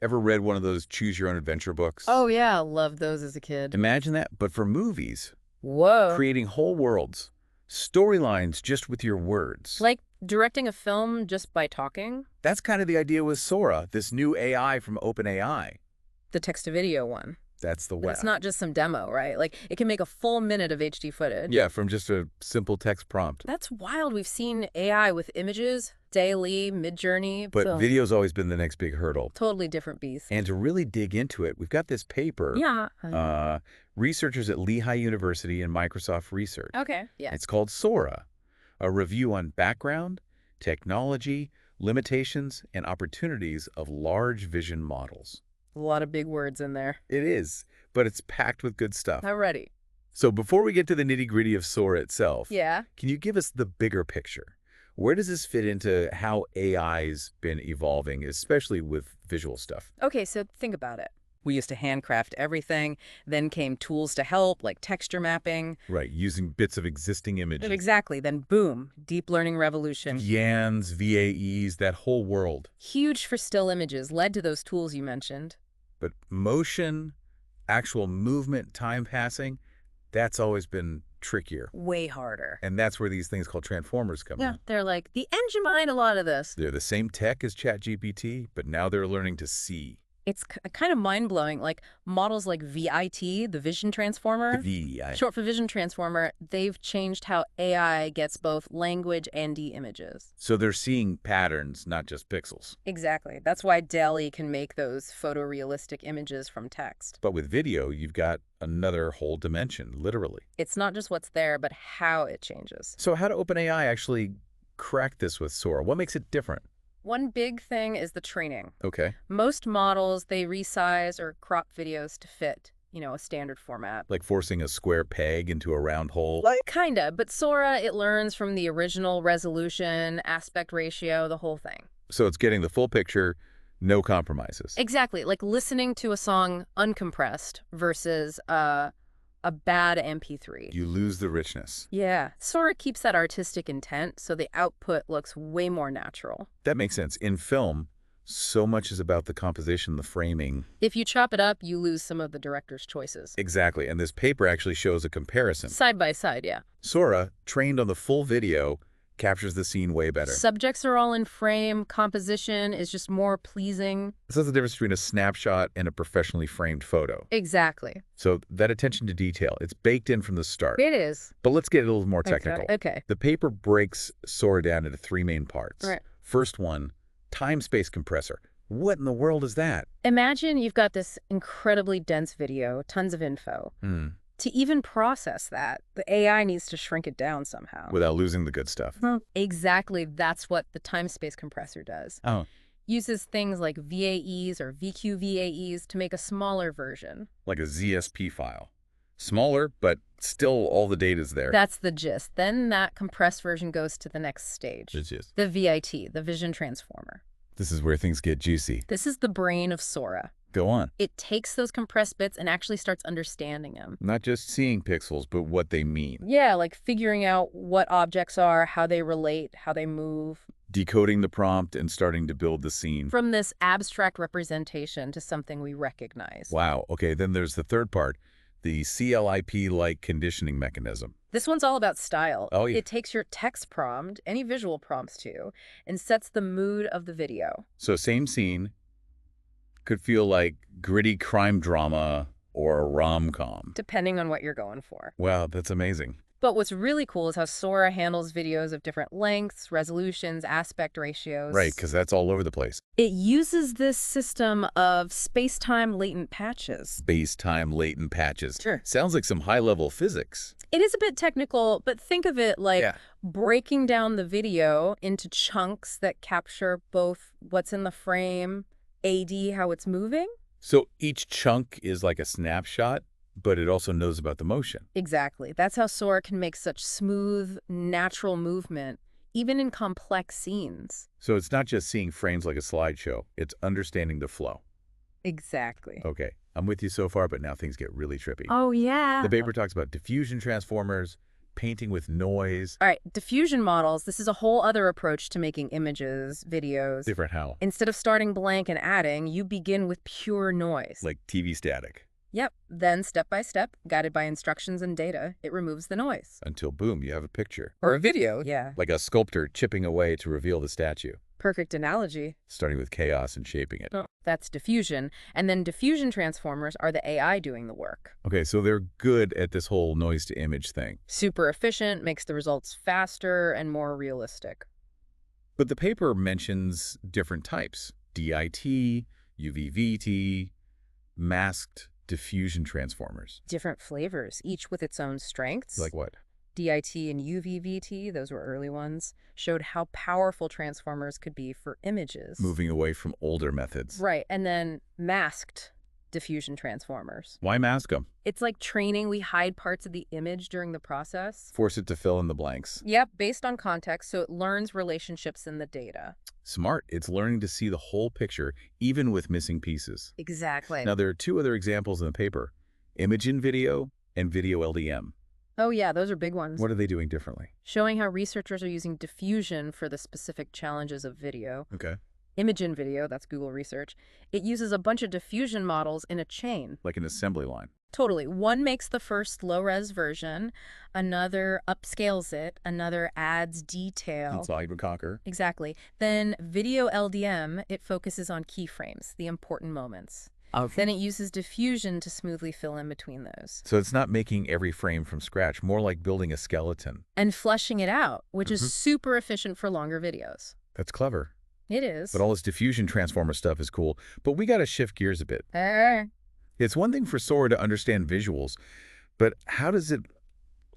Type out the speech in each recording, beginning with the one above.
Ever read one of those choose-your-own-adventure books? Oh, yeah. Loved those as a kid. Imagine that, but for movies. Whoa. Creating whole worlds. Storylines just with your words. Like directing a film just by talking? That's kind of the idea with Sora, this new AI from OpenAI. The text-to-video one. That's the But way. it's not just some demo, right? Like, it can make a full minute of HD footage. Yeah, from just a simple text prompt. That's wild. We've seen AI with images, daily, Mid-Journey. But so video's always been the next big hurdle. totally different beast. And to really dig into it, we've got this paper. Yeah. Researchers at Lehigh University and Microsoft Research. Okay. Yeah. It's called Sora, a review on background, technology, limitations, and opportunities of large vision models. A lot of big words in there. It is, but it's packed with good stuff. Already. So before we get to the nitty-gritty of Sora itself, Yeah. can you give us the bigger picture? Where does this fit into how AI's been evolving, especially with visual stuff? Okay, so think about it. We used to handcraft everything. Then came tools to help, like texture mapping. Right, using bits of existing images. Exactly. Then boom, deep learning revolution. YANs, VAEs, that whole world. Huge for still images, led to those tools you mentioned. But motion, actual movement, time passing, that's always been trickier. Way harder. And that's where these things called transformers come in. They're like the engine behind a lot of this. They're the same tech as ChatGPT, but now they're learning to see. It's kind of mind-blowing. Like models like VIT, the Vision Transformer, short for Vision Transformer, they've changed how AI gets both language and images. So they're seeing patterns, not just pixels. Exactly. That's why DALL-E can make those photorealistic images from text. But with video, you've got another whole dimension, literally. It's not just what's there, but how it changes. So how do OpenAI actually crack this with Sora? What makes it different? One big thing is the training. Okay. Most models, they resize or crop videos to fit, a standard format. Like forcing a square peg into a round hole? Kinda, but Sora, it learns from the original resolution, aspect ratio, the whole thing. So it's getting the full picture, no compromises. Exactly, like listening to a song uncompressed versus a bad MP3. You lose the richness. Yeah, Sora keeps that artistic intent, so the output looks way more natural. That makes sense. In film, so much is about the composition, the framing. If you chop it up, you lose some of the director's choices. Exactly, and this paper actually shows a comparison. Side by side, yeah. Sora, trained on the full video, captures the scene way better. Subjects are all in frame, composition is just more pleasing. This is the difference between a snapshot and a professionally framed photo. Exactly. So that attention to detail, it's baked in from the start. It is. But let's get a little more technical. Okay. The paper breaks Sora down into three main parts. Right. First one, time-space compressor. What in the world is that? Imagine you've got this incredibly dense video, tons of info. To even process that, the AI needs to shrink it down somehow. Without losing the good stuff. Exactly. That's what the time-space compressor does. Oh. Uses things like VAEs or VQVAEs to make a smaller version. Like a ZSP file. Smaller, but still all the data's there. That's the gist. Then that compressed version goes to the next stage. The VIT, the Vision Transformer. This is where things get juicy. This is the brain of Sora. Go on. It takes those compressed bits and actually starts understanding them. Not just seeing pixels, but what they mean. Yeah, like figuring out what objects are, how they relate, how they move. Decoding the prompt and starting to build the scene. From this abstract representation to something we recognize. Wow. Okay, then there's the third part, the CLIP-like conditioning mechanism. This one's all about style. Oh, yeah. It takes your text prompt, any visual prompts too, and sets the mood of the video. So same scene could feel like gritty crime drama or a rom-com. Depending on what you're going for. Wow, that's amazing. But what's really cool is how Sora handles videos of different lengths, resolutions, aspect ratios. Right, because that's all over the place. It uses this system of space-time latent patches. Space-time latent patches. Sure. Sounds like some high-level physics. It is a bit technical, but think of it like breaking down the video into chunks that capture both what's in the frame, AD, how it's moving. So each chunk is like a snapshot, but it also knows about the motion. Exactly. That's how Sora can make such smooth, natural movement, even in complex scenes. So it's not just seeing frames like a slideshow, it's understanding the flow. Exactly. Okay, I'm with you so far, but now things get really trippy. Oh, yeah. The paper talks about diffusion transformers, painting with noise. All right, diffusion models, this is a whole other approach to making images, videos. Different how? Instead of starting blank and adding, you begin with pure noise. Like TV static. Yep. Then, step by step, guided by instructions and data, it removes the noise. Until, boom, you have a picture. Or a video. Yeah. Like a sculptor chipping away to reveal the statue. Perfect analogy. Starting with chaos and shaping it. That's diffusion. And then diffusion transformers are the AI doing the work. Okay, so they're good at this whole noise-to-image thing. Super efficient, makes the results faster and more realistic. But the paper mentions different types. DIT, UVVT, masked diffusion transformers. Different flavors, each with its own strengths. Like what? DIT and UVVT, those were early ones, showed how powerful transformers could be for images. Moving away from older methods. Right, and then masked diffusion transformers. Why mask them? It's like training. We hide parts of the image during the process. Force it to fill in the blanks. Yep, based on context, so it learns relationships in the data. Smart. It's learning to see the whole picture, even with missing pieces. Exactly. Now, there are two other examples in the paper, image in video and video LDM. Oh yeah, those are big ones. What are they doing differently? Showing how researchers are using diffusion for the specific challenges of video. Okay. Image in video, that's Google research. It uses a bunch of diffusion models in a chain. Like an assembly line. Totally. One makes the first low-res version, another upscales it, another adds detail. That's all you would conquer. Exactly. Then video LDM, it focuses on keyframes, the important moments. Then it uses diffusion to smoothly fill in between those. So it's not making every frame from scratch, more like building a skeleton. And fleshing it out, which is super efficient for longer videos. That's clever. It is. But all this diffusion transformer stuff is cool. But we got to shift gears a bit. It's one thing for Sora to understand visuals, but how does it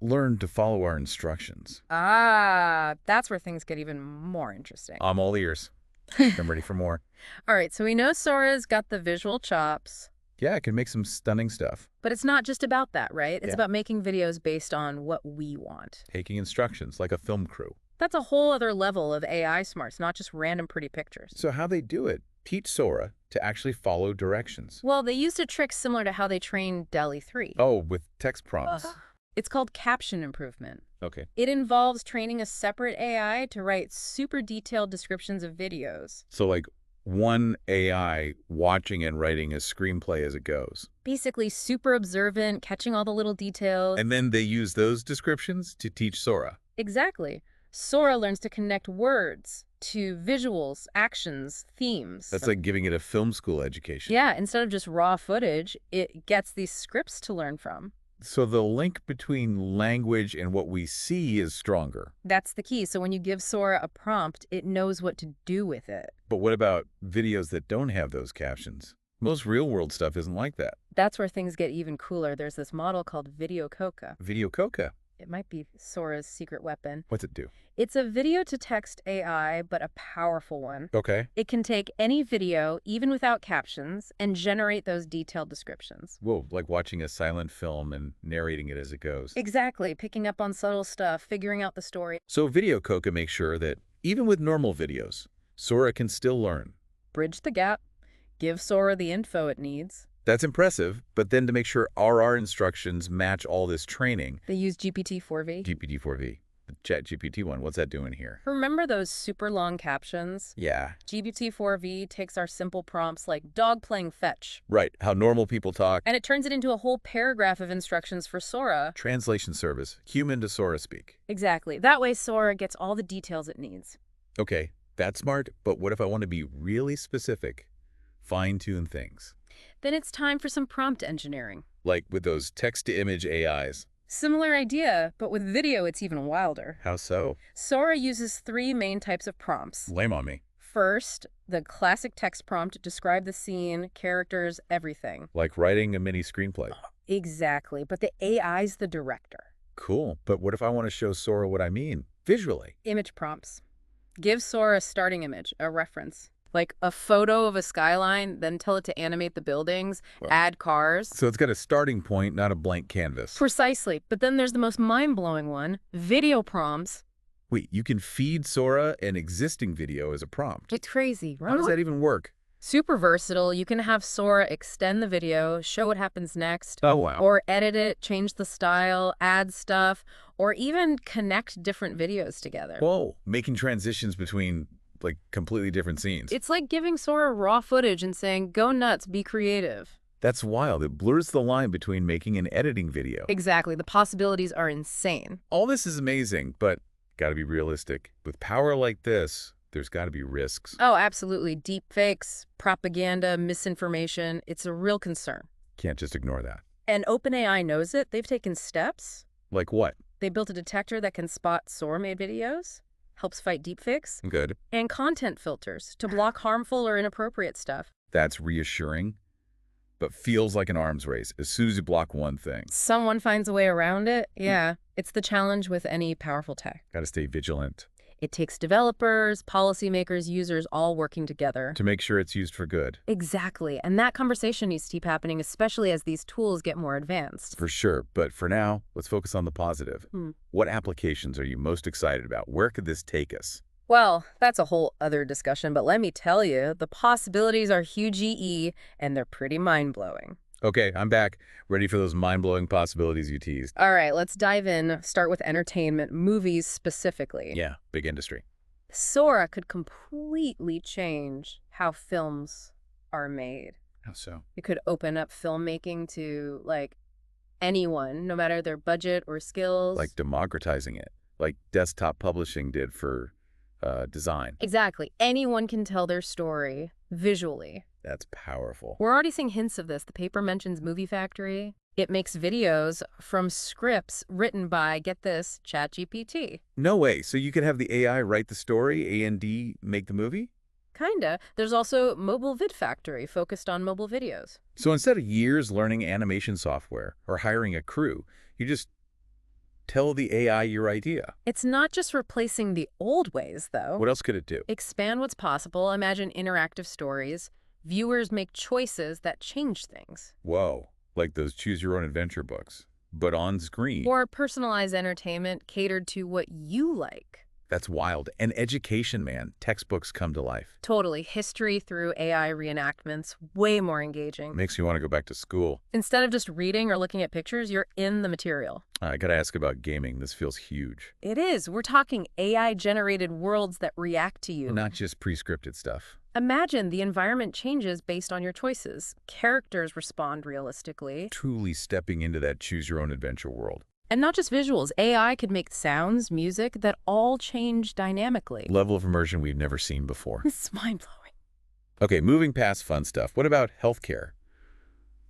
learn to follow our instructions? That's where things get even more interesting. I'm all ears. I'm ready for more. All right, so we know Sora's got the visual chops. Yeah, it can make some stunning stuff. But it's not just about that, right? It's about making videos based on what we want. Taking instructions, like a film crew. That's a whole other level of AI smarts, not just random pretty pictures. So how they do it? Teach Sora to actually follow directions. Well, they used a trick similar to how they trained DALL-E 3. Oh, with text prompts. It's called caption improvement. Okay. It involves training a separate AI to write super detailed descriptions of videos. So like one AI watching and writing a screenplay as it goes. Basically super observant, catching all the little details. And then they use those descriptions to teach Sora. Exactly. Sora learns to connect words to visuals, actions, themes. That's like giving it a film school education. Yeah, instead of just raw footage, it gets these scripts to learn from. So the link between language and what we see is stronger. That's the key. So when you give Sora a prompt, it knows what to do with it. But what about videos that don't have those captions? Most real-world stuff isn't like that. That's where things get even cooler. There's this model called Video Coca. Video Coca. It might be Sora's secret weapon. What's it do? It's a video-to-text AI, but a powerful one. Okay. It can take any video, even without captions, and generate those detailed descriptions. Whoa, like watching a silent film and narrating it as it goes. Exactly, picking up on subtle stuff, figuring out the story. So Video Coca makes sure that even with normal videos, Sora can still learn. Bridge the gap, give Sora the info it needs. That's impressive, but then to make sure our instructions match all this training. They use GPT-4v. GPT-4v. The ChatGPT one, what's that doing here? Remember those super long captions? Yeah. GPT-4v takes our simple prompts like dog playing fetch. Right, how normal people talk. And it turns it into a whole paragraph of instructions for Sora. Translation service, human to Sora speak. Exactly. That way Sora gets all the details it needs. Okay, that's smart, but what if I want to be really specific? Fine-tune things. Then it's time for some prompt engineering. Like with those text-to-image AIs. Similar idea, but with video it's even wilder. How so? Sora uses 3 main types of prompts. Lame on me. First, the classic text prompt, describe the scene, characters, everything. Like writing a mini screenplay. Exactly, but the AI's the director. Cool, but what if I want to show Sora what I mean, visually? Image prompts. Give Sora a starting image, a reference. Like a photo of a skyline, then tell it to animate the buildings, add cars. So it's got a starting point, not a blank canvas. Precisely. But then there's the most mind-blowing one, video prompts. Wait, you can feed Sora an existing video as a prompt. It's crazy, right? How does that even work? Super versatile. You can have Sora extend the video, show what happens next. Oh, wow. Or edit it, change the style, add stuff, or even connect different videos together. Whoa, making transitions between, like, completely different scenes. It's like giving Sora raw footage and saying, go nuts, be creative. That's wild. It blurs the line between making and editing video. Exactly. The possibilities are insane. All this is amazing, but gotta be realistic. With power like this, there's gotta be risks. Oh, absolutely. Deep fakes, propaganda, misinformation. It's a real concern. Can't just ignore that. And OpenAI knows it. They've taken steps. Like what? They built a detector that can spot Sora-made videos, helps fight deepfakes, Good. and content filters to block harmful or inappropriate stuff. That's reassuring, but feels like an arms race as soon as you block one thing. Someone finds a way around it. Yeah, it's the challenge with any powerful tech. Gotta stay vigilant. It takes developers, policymakers, users all working together. To make sure it's used for good. Exactly. And that conversation needs to keep happening, especially as these tools get more advanced. For sure. But for now, let's focus on the positive. What applications are you most excited about? Where could this take us? Well, that's a whole other discussion, but let me tell you, the possibilities are huge, and they're pretty mind-blowing. Okay, I'm back. Ready for those mind-blowing possibilities you teased. All right, let's dive in. Start with entertainment, movies specifically. Yeah, big industry. Sora could completely change how films are made. How so? It could open up filmmaking to, like, anyone, no matter their budget or skills. Like democratizing it, like desktop publishing did for design. Exactly. Anyone can tell their story visually. That's powerful. We're already seeing hints of this. The paper mentions Movie Factory. It makes videos from scripts written by, get this, ChatGPT. No way. So you could have the AI write the story, A&D make the movie? Kinda. There's also Mobile Vid Factory, focused on mobile videos. So instead of years learning animation software or hiring a crew, you just tell the AI your idea. It's not just replacing the old ways, though. What else could it do? Expand what's possible. Imagine interactive stories. Viewers make choices that change things. Whoa, like those choose-your-own-adventure books, but on screen. Or personalized entertainment catered to what you like. That's wild. And education, man. Textbooks come to life. Totally. History through AI reenactments, way more engaging. Makes you want to go back to school. Instead of just reading or looking at pictures, you're in the material. I gotta ask about gaming. This feels huge. It is. We're talking AI-generated worlds that react to you. Not just pre-scripted stuff. Imagine the environment changes based on your choices. Characters respond realistically. Truly stepping into that choose-your-own-adventure world. And not just visuals. AI could make sounds, music that all change dynamically. Level of immersion we've never seen before. It's mind-blowing. Okay, moving past fun stuff. What about healthcare?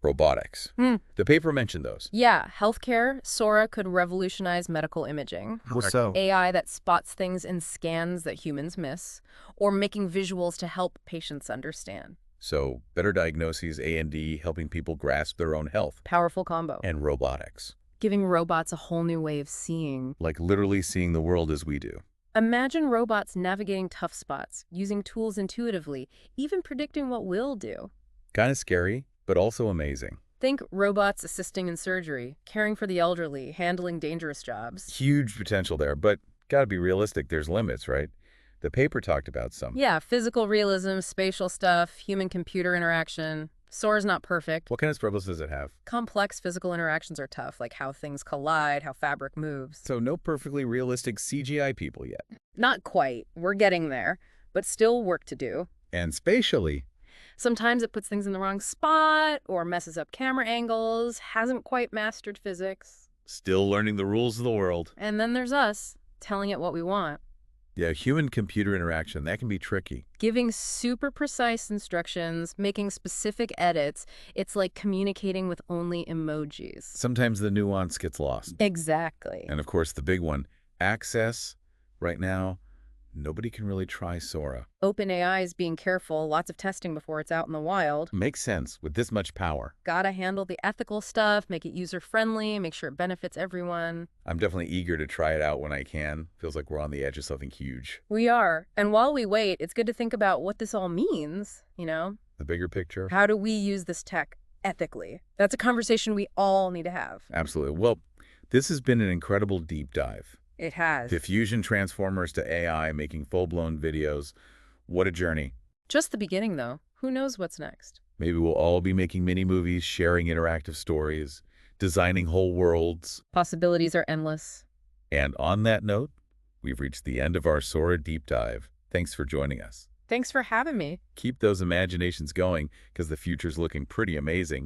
Robotics. The paper mentioned those. Yeah, healthcare, Sora could revolutionize medical imaging. How so? AI that spots things in scans that humans miss, or making visuals to help patients understand. So, better diagnoses, A&D, helping people grasp their own health. Powerful combo. And robotics. Giving robots a whole new way of seeing. Like literally seeing the world as we do. Imagine robots navigating tough spots, using tools intuitively, even predicting what we'll do. Kind of scary, but also amazing. Think robots assisting in surgery, caring for the elderly, handling dangerous jobs. Huge potential there, but gotta be realistic. There's limits, right? The paper talked about some. Yeah, physical realism, spatial stuff, human-computer interaction. Sora's not perfect. What kind of struggles does it have? Complex physical interactions are tough, like how things collide, how fabric moves. So no perfectly realistic CGI people yet. Not quite. We're getting there, but still work to do. And spatially. Sometimes it puts things in the wrong spot or messes up camera angles, hasn't quite mastered physics. Still learning the rules of the world. And then there's us, telling it what we want. Yeah, human-computer interaction, that can be tricky. Giving super precise instructions, making specific edits, it's like communicating with only emojis. Sometimes the nuance gets lost. Exactly. And of course, the big one, access. Right now, nobody can really try Sora. OpenAI is being careful, lots of testing before it's out in the wild. Makes sense with this much power. Gotta handle the ethical stuff, make it user-friendly, make sure it benefits everyone. I'm definitely eager to try it out when I can. Feels like we're on the edge of something huge. We are. And while we wait, it's good to think about what this all means, you know? The bigger picture. How do we use this tech ethically? That's a conversation we all need to have. Absolutely. Well, this has been an incredible deep dive. It has. Diffusion transformers to AI making full-blown videos. What a journey. Just the beginning, though. Who knows what's next? Maybe we'll all be making mini-movies, sharing interactive stories, designing whole worlds. Possibilities are endless. And on that note, we've reached the end of our Sora deep dive. Thanks for joining us. Thanks for having me. Keep those imaginations going, because the future's looking pretty amazing.